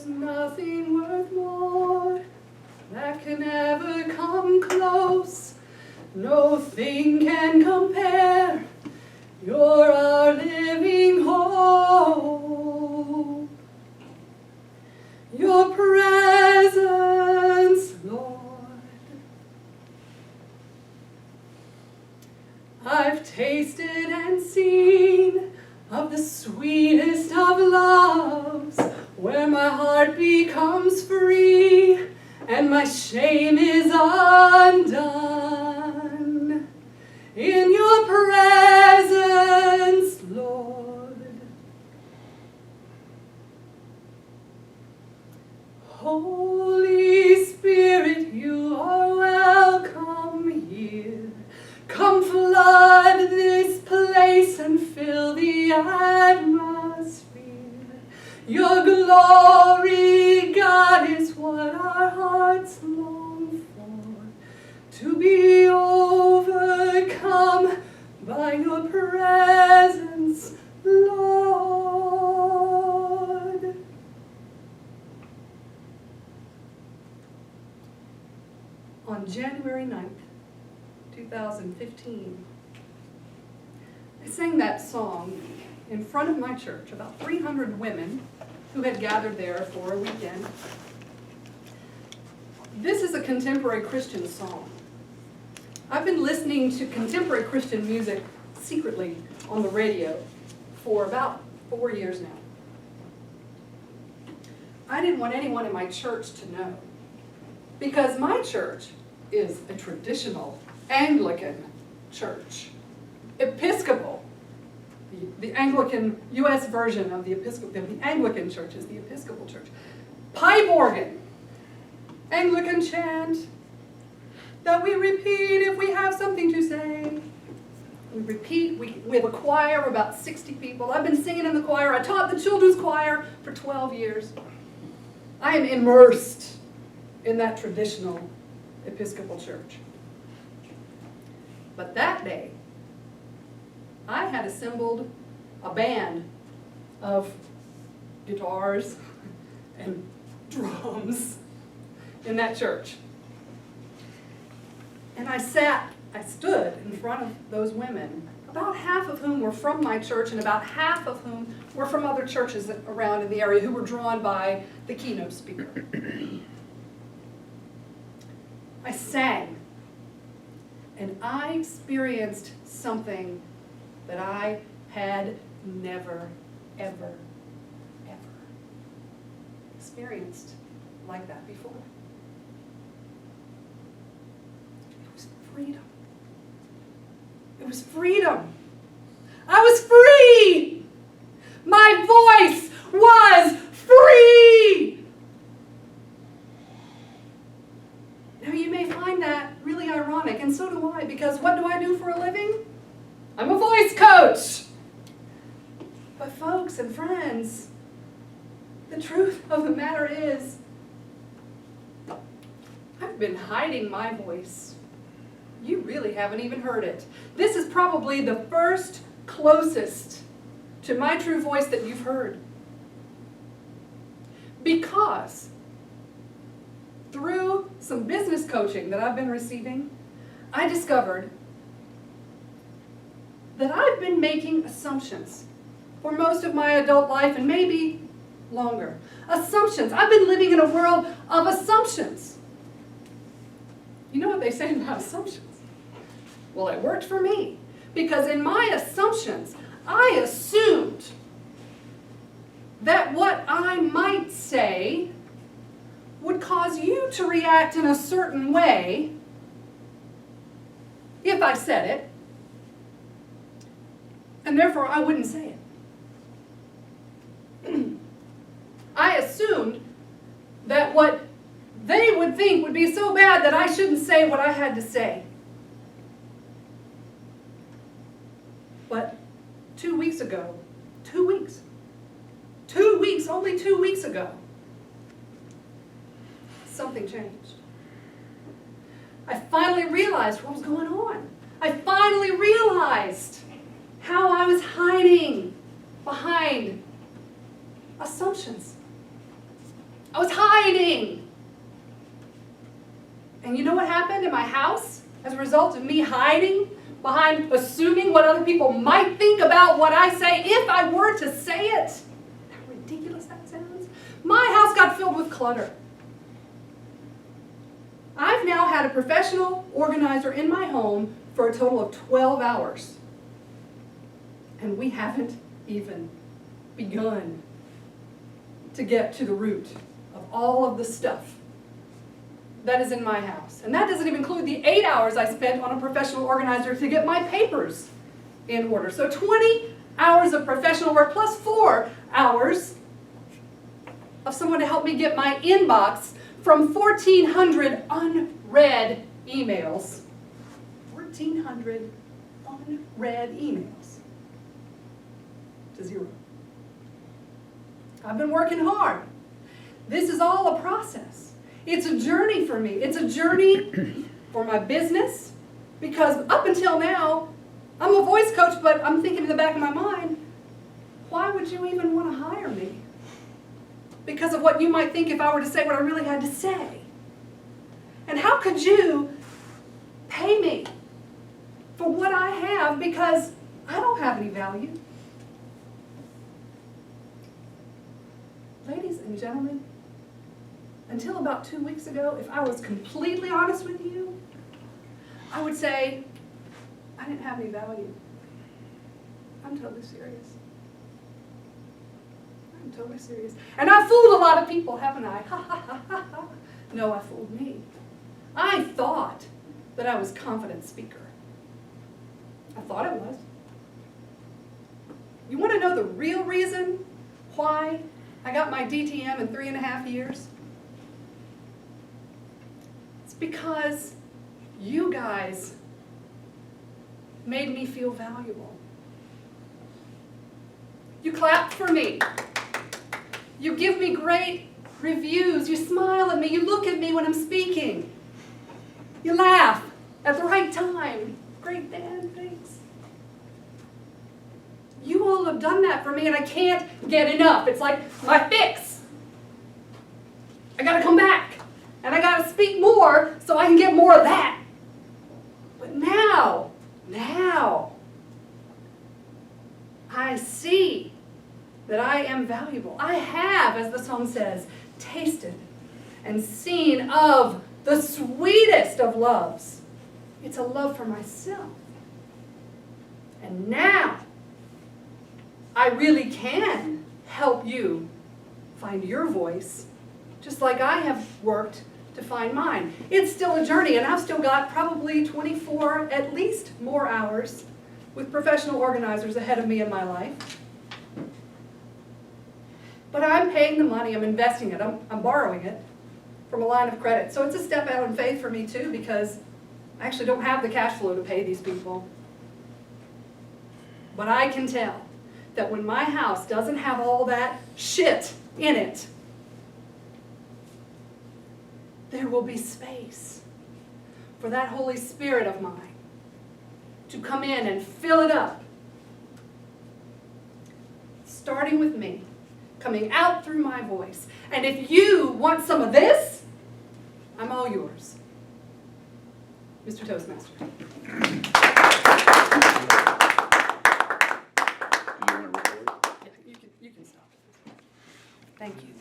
There's nothing worth more that can ever come close. No thing can compare. You're our living hope. Your presence, Lord. I've tasted and seen of the sweetest of loves, where my heart becomes free and my shame is undone. In your presence, Lord. Holy Spirit, you are welcome here. Come flood this place and fill the atmosphere. Your glory, God, is what our hearts long for, to be overcome by your presence, Lord. On January 9th, 2015, I sang that song in front of my church, about 300 women who had gathered there for a weekend. This is a contemporary Christian song. I've been listening to contemporary Christian music secretly on the radio for about 4 years now. I didn't want anyone in my church to know, because my church is a traditional Anglican church. Episcopal. The Anglican U.S. version of the Episcopal, the Anglican church is the Episcopal church. Pipe organ. Anglican chant that we repeat if we have something to say. We repeat. We have a choir of about 60 people. I've been singing in the choir. I taught the children's choir for 12 years. I am immersed in that traditional Episcopal church. But that day, I had assembled a band of guitars and drums in that church. And I stood in front of those women, about half of whom were from my church and about half of whom were from other churches around in the area who were drawn by the keynote speaker. I sang, and I experienced something that I had never, ever, ever experienced like that before. It was freedom. It was freedom. I was free. My voice was free. Now you may find that really ironic, and so do I, because what do I do for a living? I'm a voice coach. But folks and friends, the truth of the matter is, I've been hiding my voice. You really haven't even heard it. This is probably the first closest to my true voice that you've heard. Because through some business coaching that I've been receiving, I discovered that I've been making assumptions for most of my adult life and maybe longer. Assumptions. I've been living in a world of assumptions. You know what they say about assumptions? Well, it worked for me, because in my assumptions, I assumed that what I might say would cause you to react in a certain way if I said it, and therefore I wouldn't say it. I assumed that what they would think would be so bad that I shouldn't say what I had to say. But 2 weeks ago, 2 weeks, only 2 weeks ago, something changed. I finally realized what was going on. I finally realized how I was hiding behind assumptions. I was hiding. And you know what happened in my house as a result of me hiding behind assuming what other people might think about what I say if I were to say it? How ridiculous that sounds. My house got filled with clutter. I've now had a professional organizer in my home for a total of 12 hours. And we haven't even begun to get to the root of all of the stuff that is in my house. And that doesn't even include the 8 hours I spent on a professional organizer to get my papers in order. So 20 hours of professional work plus 4 hours of someone to help me get my inbox from 1,400 unread emails. 1,400 unread emails to 0. I've been working hard. This is all a process. It's a journey for me. It's a journey for my business, because up until now, I'm a voice coach, but I'm thinking in the back of my mind, why would you even want to hire me? Because of what you might think if I were to say what I really had to say. And how could you pay me for what I have, because I don't have any value? Ladies and gentlemen, until about 2 weeks ago, if I was completely honest with you, I would say, I didn't have any value. I'm totally serious. I'm totally serious. And I've fooled a lot of people, haven't I? Ha ha ha ha ha. No, I fooled me. I thought that I was a confident speaker. I thought I was. You want to know the real reason why I got my DTM in 3.5 years? It's because you guys made me feel valuable. You clap for me. You give me great reviews. You smile at me. You look at me when I'm speaking. You laugh at the right time. Great, Dan, thanks. You all have done that for me, and I can't get enough. It's like my fix. I gotta come back, and I gotta speak more so I can get more of that. But now, I see that I am valuable. I have, as the song says, tasted and seen of the sweetest of loves. It's a love for myself. And now, I really can help you find your voice, just like I have worked to find mine. It's still a journey, and I've still got probably 24, at least, more hours with professional organizers ahead of me in my life. But I'm paying the money, I'm investing it, I'm borrowing it from a line of credit. So it's a step out in faith for me too, because I actually don't have the cash flow to pay these people. But I can tell that when my house doesn't have all that shit in it, there will be space for that Holy Spirit of mine to come in and fill it up. Starting with me, coming out through my voice. And if you want some of this, I'm all yours. Mr. Toastmaster. Do you want to record? Yeah, you can stop. Thank you.